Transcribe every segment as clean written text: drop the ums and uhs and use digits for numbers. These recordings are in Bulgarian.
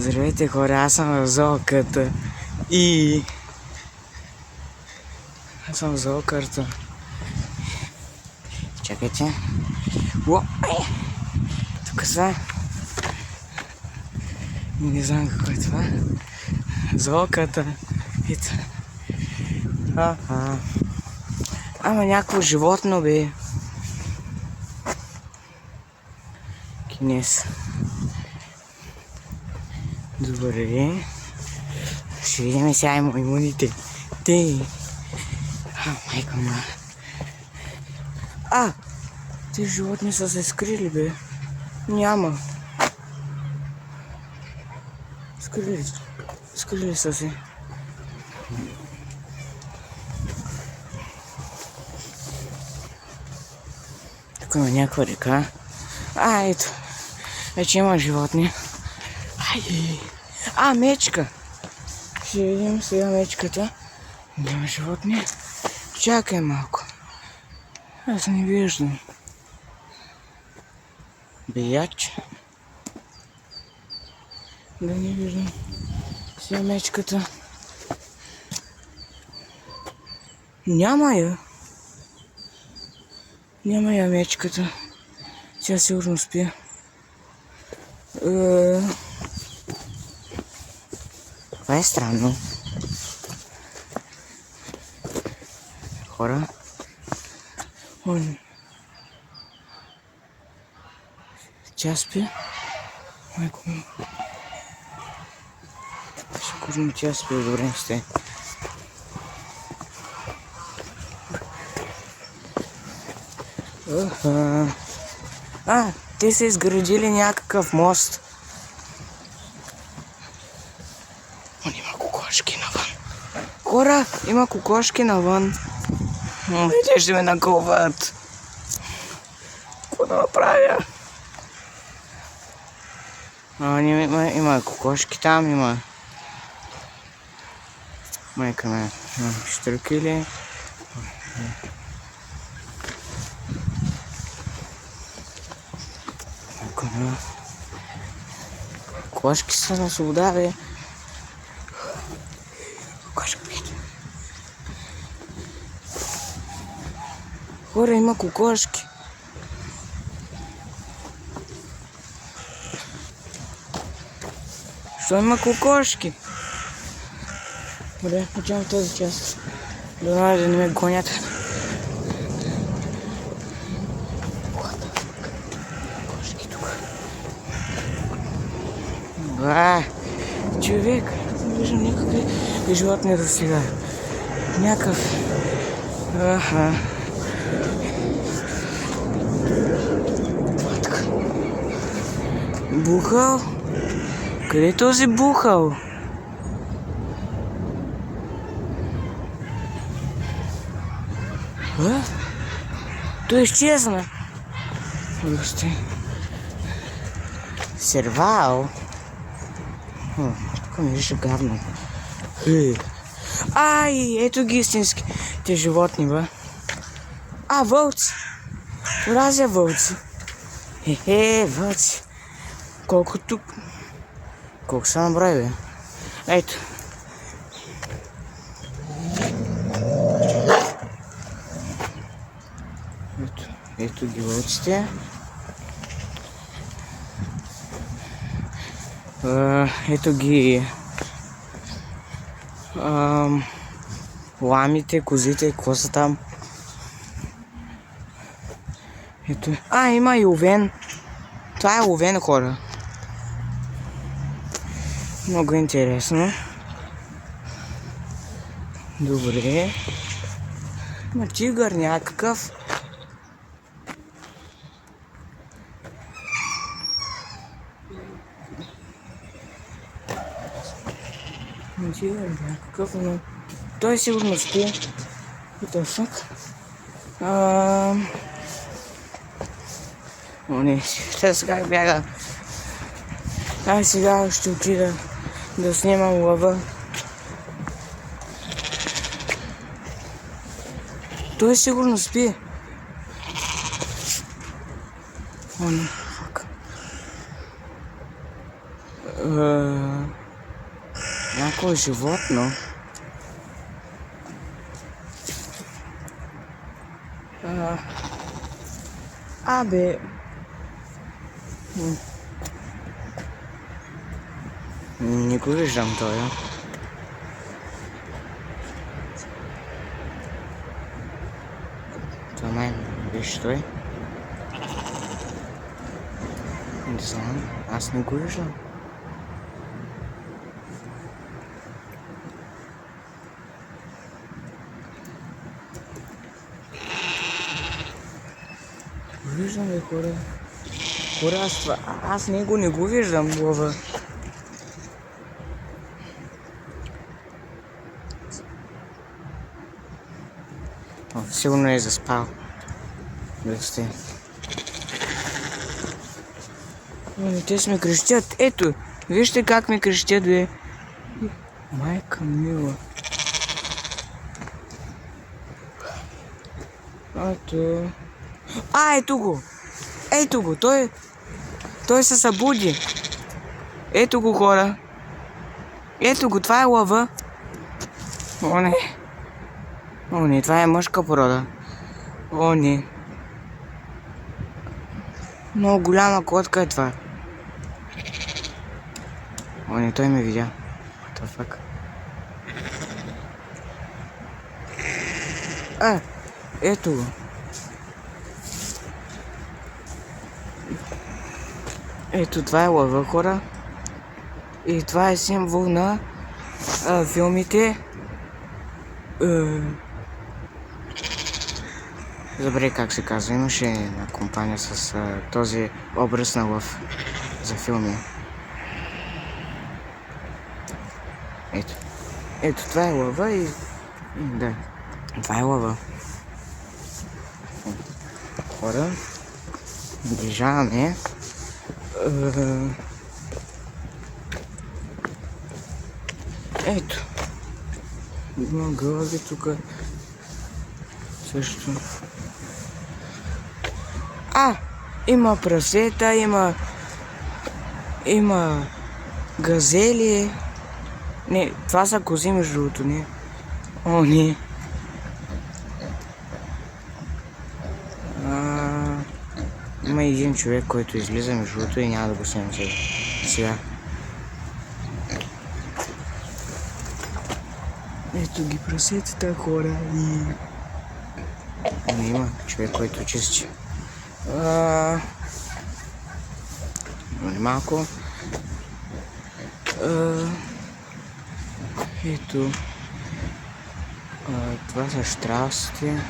Здравейте хора, аз съм в зооката и... Аз съм в зооката. Чакайте. Тук са. Не знам какво е това. Зооката. Ето. Ама някакво животно бе. Кинес. Добре. Ще видим сега и маймуните. Майка ма. Тези животни са се скрили бе. Няма. Скрили са се. Тук има някаква река. Ето. Вече има животни. Мечка. Ще видим сега мечката. Няма животни. Чакай малко. Аз не виждам. Бияч. Да не виждам. Сега мечката. Няма я. Няма я мечката. Тя сигурно спи. Това е странно. Хора. Тя спи. Майко ми. Сигурно тя спи. Добре сте. Те са изградили някакъв мост. Има кокошки навън. Хора, има кокошки навън. Те ще ме нагълват. Какво да направя? Има кокошки там, има. Майка ме. Штръкили. Кокошки са на свобода, бе. Хора, има кокошки. Що има кокошки? Добре, отивам в този част. Да не ме гонят. Кокошки тук. Човек. Не виждам никакви животни за сега. Някакъв. Бухал? Къде е този бухал? Той изчезна. Сервал? Тук ми вижда гадно. Ето ги истински. Те животни, бе. Вълци. Мразя вълци. Вълци. Колко тук? Колко са наброй, бе? Ето. Ето ги вълците. Ето ги ламите, козите, какво са там? Ето. Има и овен. Това е овен, хора. Много интересно. Добре. Има тигър някакъв. Тигър някакъв, но той сигурно спи. И точно. Не, сега бяга. Сега ще отида да снимам лъва. Той сигурно спи. Някое животно. Абе. Не го виждам той. Това май виж той. Не знам, аз не го виждам. Виждам ли хора? Хора, аз него не го виждам глава. Сигурно е заспал. Вижте. Те си ме крещят. Ето, вижте как ме крещят, бе. Майка мила. Ето. Ето го! Ето го! Той се събуди. Ето го, хора. Ето го, това е лъва. О, не. О, не, това е мъжка порода. О, не. Много голяма котка е това. О, не, той ме видя. What the fuck? Ето го. Ето, това е лъва, хора. И това е символ на филмите. Забравих как се казва. Имаше една компания с този образ на лъв за филми. Ето. Ето, това е лъва и... Да. Това е лъва. Хора. Движаваме. Ето. Има гълъби тук. Също. Има прасета, има газели. Не, това са кози между другото, не. О, не. Има един човек, който излиза между другото и няма да го снимам сега. Ето ги прасетата, хора, и... Има човек, който чисти. Малко. Ето. Това са щраусите.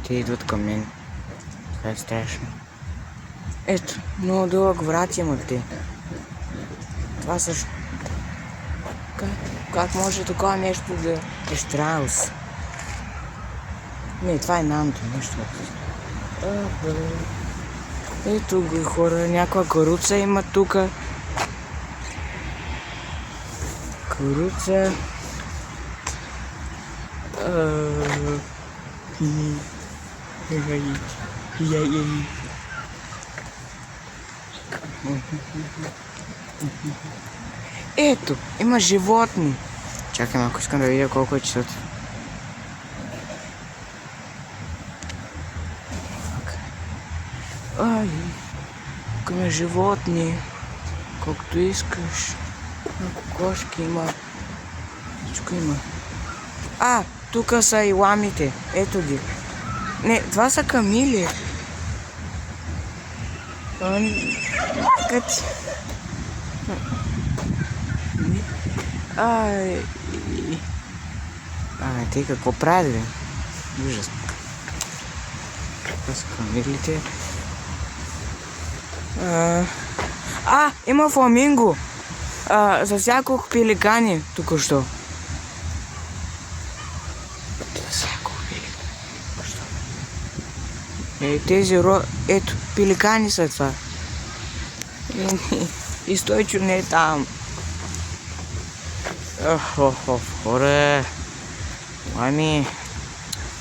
Те идват към мен. Това е страшно. Ето, много дълъг врат имат те. Това са... Как може такова нещо да е щраус? Не, това е нанто, нещо. Ето го, хора, някаква каруца има тука. Каруца. Ето, има животни. Чакай малко, искам да видя колко е часът. Тук има животни. Колкото искаш. Кокошки има. Всичко има. Тук са и ламите. Ето ги. Не, това са камили. Те какво правят, бе? Ужасно. Това са камилите. Има фламинго. Засякох пеликани току-що. Ето, пеликани са това. И Стойчо не е там. Хора.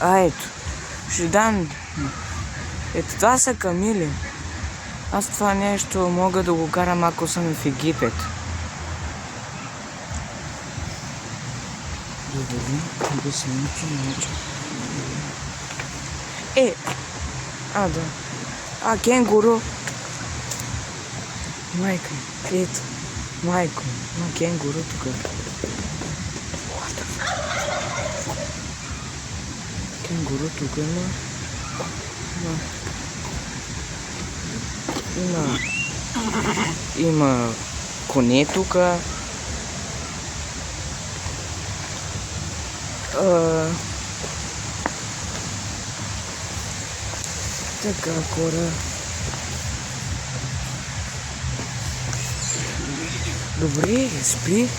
Ето. Ще дам. Ето, това са камили. Аз това нещо мога да го карам, ако съм в Египет. Добре, да се научи. Да. Кенгуру. Майка, ето. Майко, има кенгуру тук. Кенгуру тук има коне тук. Така, хора. Добре, спри.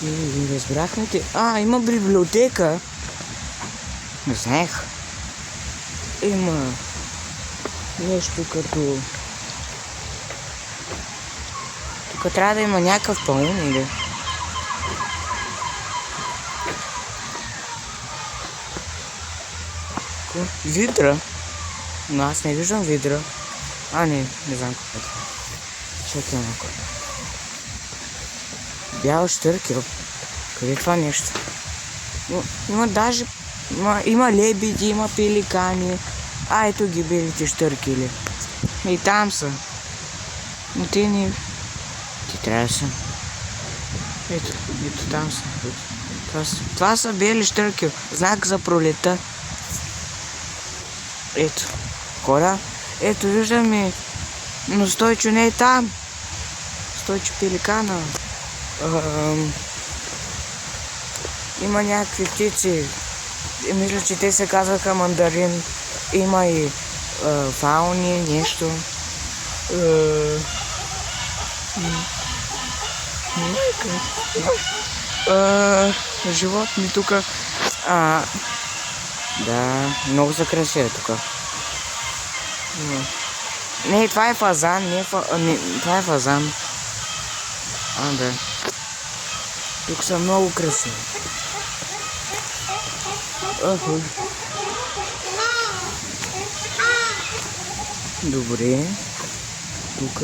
Не разбрахме те. Има библиотека. Не знаех. Има нещо като... Тук трябва да има някакъв паун или... Видра. Но аз не виждам видра. Не знам какво е това. Чакай малко. Бял щъркел. Къде е това нещо? Има даже... Има лебеди, има пеликани. Ето ги белите щъркели. И там са. Но те не... Ти трябва да са. Ето там са. Това са бели щъркел. Знак за пролета. Ето. Хора. Ето виждаме. Но Стойчо не е там. Стойчо пеликана. Има някакви птици. Мисля, че те се казваха мандарин. Има и фауни, нещо. Животни тук. Да, много са красиви тук. Не, това е фазан, това е фазан. Да. Тук са много красиви. Добре. Тук.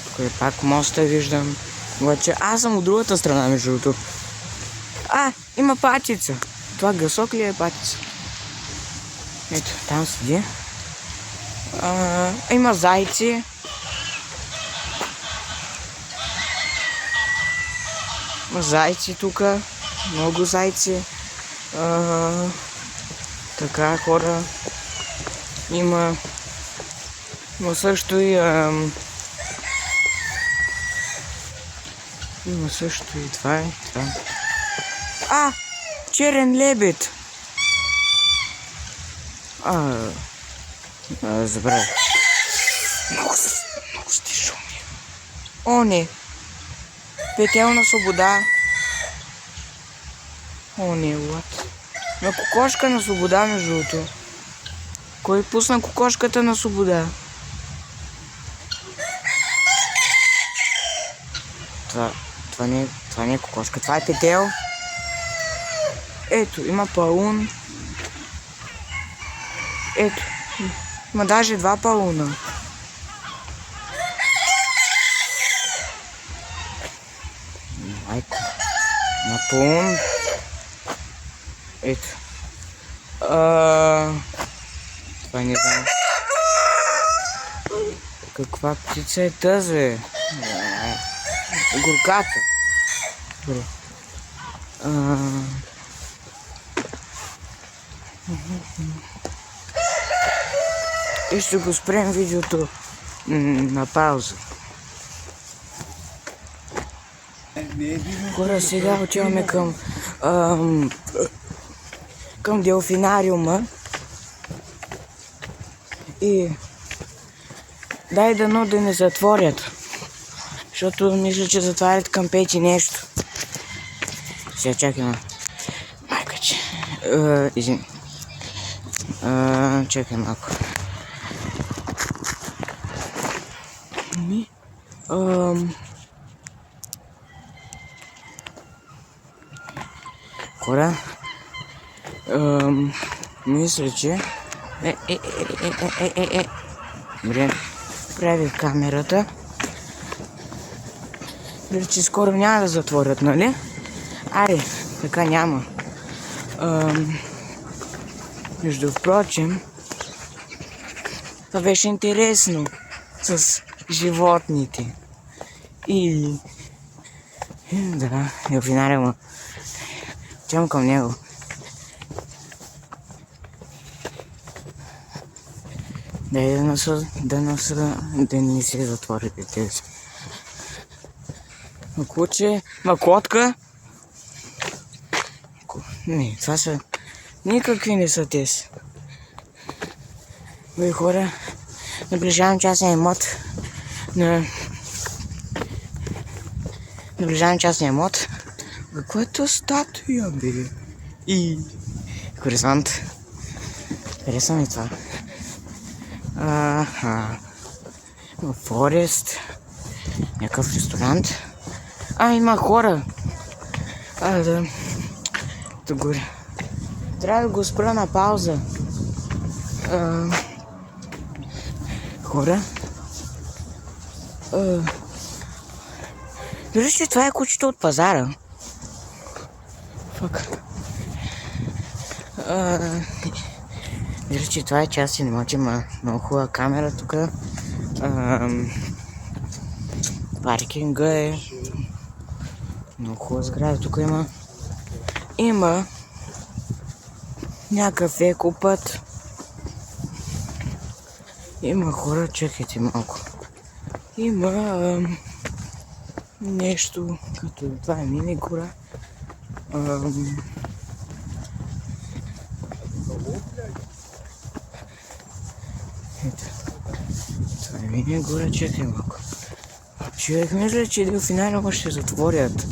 Тук е пак моста, виждам. Обаче аз съм от другата страна, между другото. Има патица. Това гъсок ли е патица? Ето, там седи. Има зайци. Има зайци тук. Много зайци. Така, хора. Има също и... Има също и това е. Черен лебед. Забравя. Много сте шумни. Не. Петелна свобода. Не, what? На кокошка на свобода, между другото. Кой пусна кокошката на свобода? Това не е кокошка, това е петел. Ето, има паун. Ето, има даже два пауна. Майко. Има паун. Ето. Това не знам. Каква птица е тази? Горката. Добре. И ще го спрем видеото на пауза. Хора, сега отиваме към делфинариума. И дай дано да не затворят. Защото мисля, че затварят към 5 нещо. Сега чакай. Майка, че... Извини. Чакай малко. Хора. Мисля, че... Добре, правих камерата. Мисля, че скоро няма да затворят, нали? Аре, така няма. Между впрочем, това беше интересно с животните. И да, Делфинария отивам към него. Дай да не се затворите тези. Куче, котка. Не, това са... Никакви не са тези. Бе, хора, наближавам частния имот Наближавам частния имот. Каква статуя, бе? И... хоризонт. Харесва ми това. Форест. Някакъв ресторант. Има хора. Да горе. Трябва да го спра на пауза. Хора. Виждаш ли, това е кучето от пазара. Фак. Виждаш, че това е част и не може, има много хубава камера тук. Паркинга е. Много хубава сграда тук има. Има някакъв екопът. Има хора, чакайте малко. Има нещо като това е мини гора. Ето. Това е мини гора, чакай малко. Човек мисля, че Делфинария ще затворят.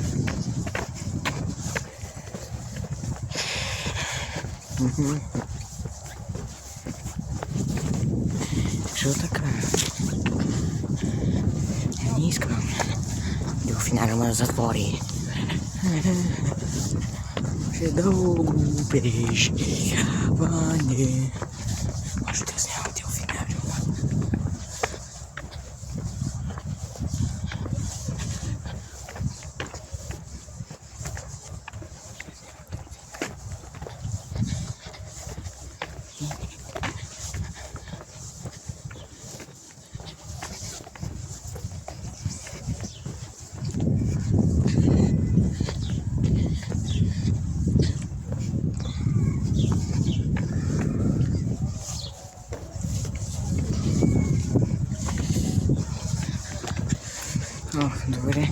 Що така? Не искам Делфинария да затвори. Ще дълго преживяване. Може да снимам Делфинария. Добре.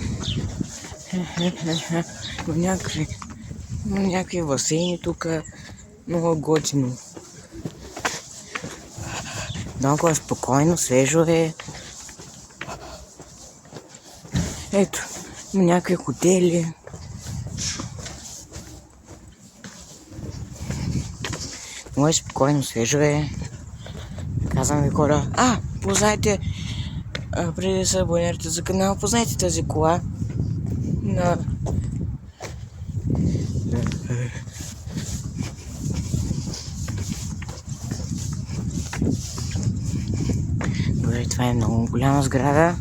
Има някакви басейни тук. Много готино. Много е спокойно, свежо е. Ето, има някакви хотели. Много е спокойно, свежо е. Казвам ви хора. Познайте, преди да се абонирате за канала, познайте тази кола на... Добре, това е много голяма сграда.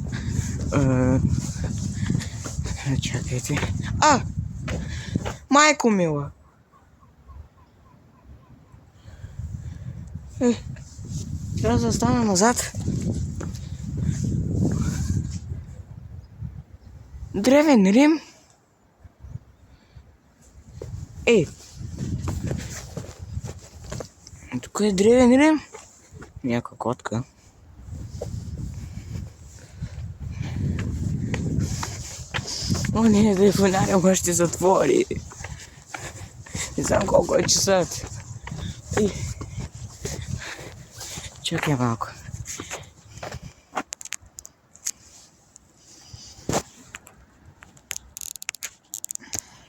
Чакайте. Майко мила! Трябва да стана назад. Древен Рим. Тук е Древен Рим. Някаква котка. Не, Делфинария ще затвори. Не знам колко е часът. Чакай малко.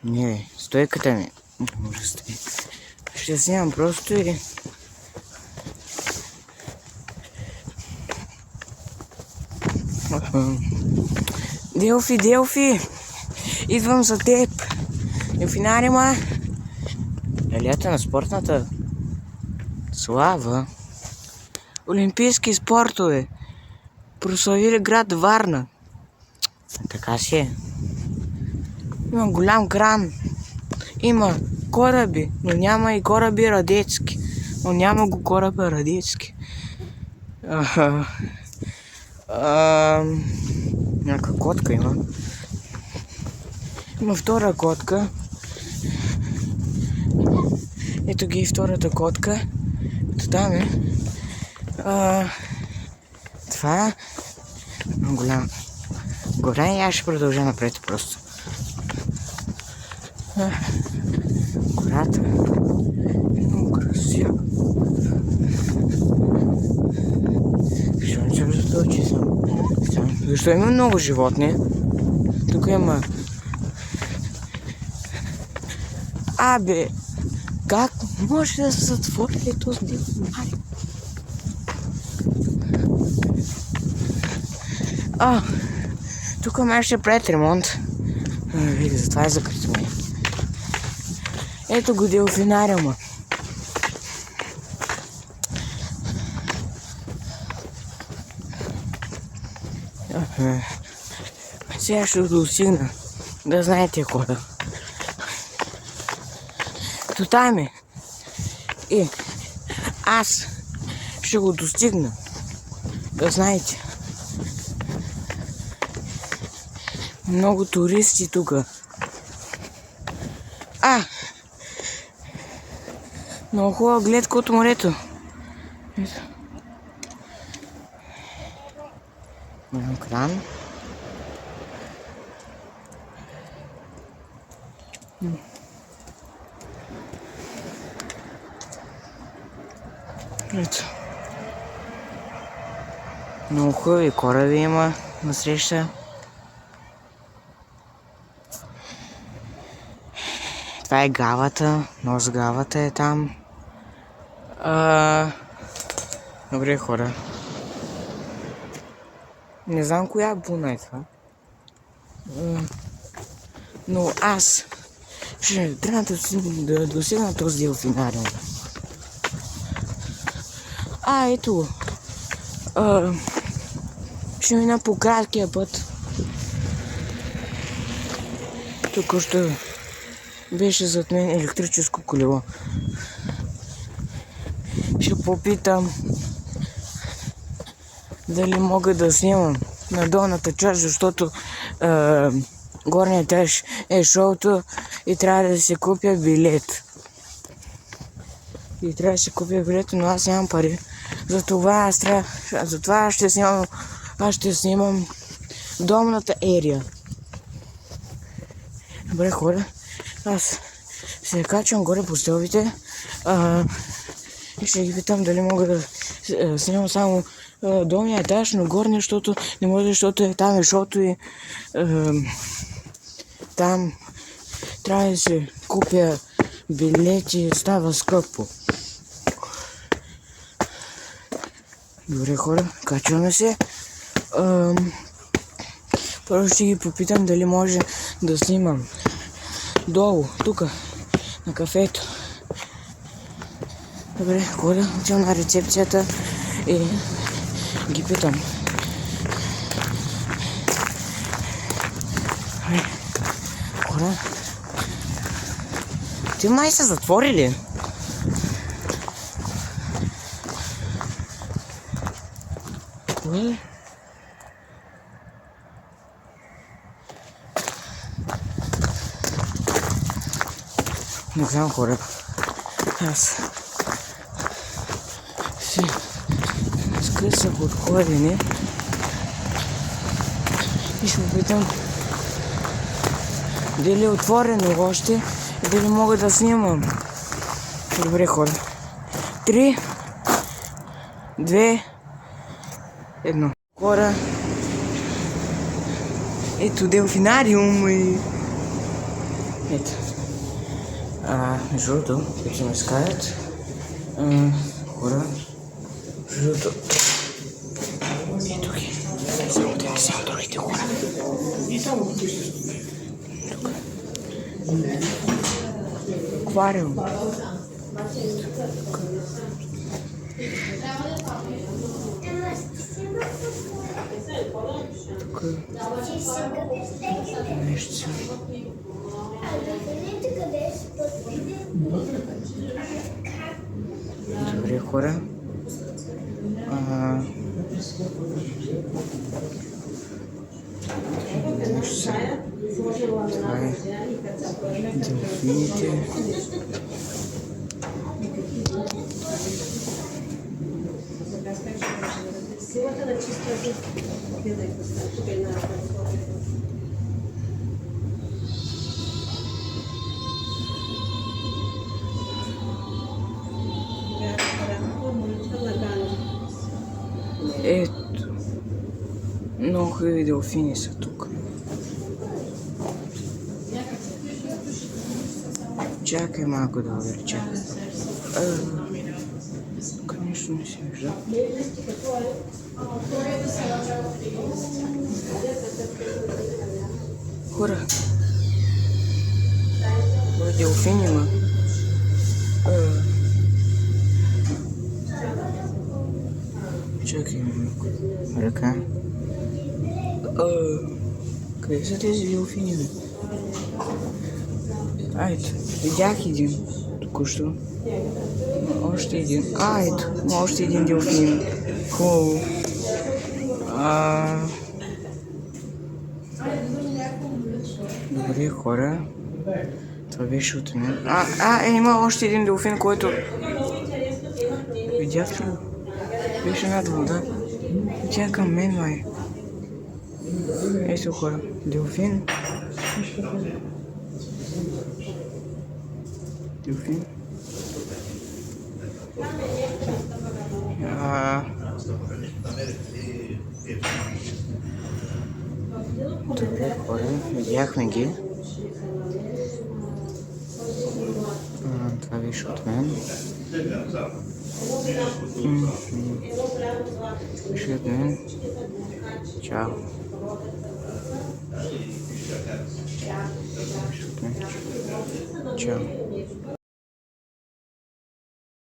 Не, стойката ми може стои. Ще снимам просто и... Делфи! Идвам за теб! Делфинария, алеята на спортната Слава. Олимпийски спортове. Прославили град Варна. Така си е. Има голям кран. Има кораби, но няма и кораби Радецки. Но няма го кораба Радецки. Някаква котка има. Има втора котка. Ето ги и втората котка. Ето там е. Това е голям. Голям и аз ще продължа напред просто. Гората е много красива. Защо не съм заточи съм? Защо има много животни? Тук има... Абе, как може да се затвори този дивари? Тук май ще правят ремонт. Види, затова е закрито. Ето го делфинариума. Сега ще достигна. Да знаете кода. Ето там е. И аз ще го достигна. Да знаете. Много туристи тук. Много хубава гледка от морето. Ето. Голям кран. Ето. Много хубави кораби има насреща. Това е гавата, нос гавата е там. Добре, хора. Не знам коя буна е това. Но аз ще трябва да достигна този делфинариум. Ето го. Ще мина по краткия път. Тук още беше зад мен електрическо колело. Ще попитам дали мога да снимам на долната част, защото горният етаж е шоуто и трябва да се купя билет. И трябва да се купя билет, но аз нямам пари. Затова аз ще снимам долната ерия. Добре, хора. Аз се качвам горе по стълбите и ще ги питам дали мога да снимам само долния етаж, но горния, защото не може, защото там е шоуто и там трябва да се купя билети, става скъпо. Добре, хора, качваме се. Първо ще ги попитам дали може да снимам долу, тук, на кафето. Добре, хора, отивам на рецепцията и ги питам. Хора, ти май са затворили? Не знам, хора. Аз си скъсах от ходене и ще опитам дали е отворено още и дали мога да снимам. Добре, хора. 3, 2, 1. Хора. Ето делфинариум и... Ето. Между другото, ще ме скарат. Хора. Между другото. Ето ги. Само да взема другите хора. Ето. Тук. Аквариум. тук нещо. Добре, хора. Нещо. Това е делфините. Силата на чиста гледай тук е на Ето. Много хубави делфини са тук. Чакай малко да увелича. Конечно не се вижда. Хора. Делфини има. Чакай малко. Ръка. Къде са тези делфини? Ето, видях един току-що. Още един. Ето, още един делфин. Хубаво. Добре, хора. Това беше от мен. Има още един делфин, който... Видяхте ли? Беше над вода. Тя е към мен, май. Ето, хора. Делфин. Делфин. Добре, хора. Видяхме ги. Това беше от мен. Беше от мен. Чао. Беше от мен. Чао.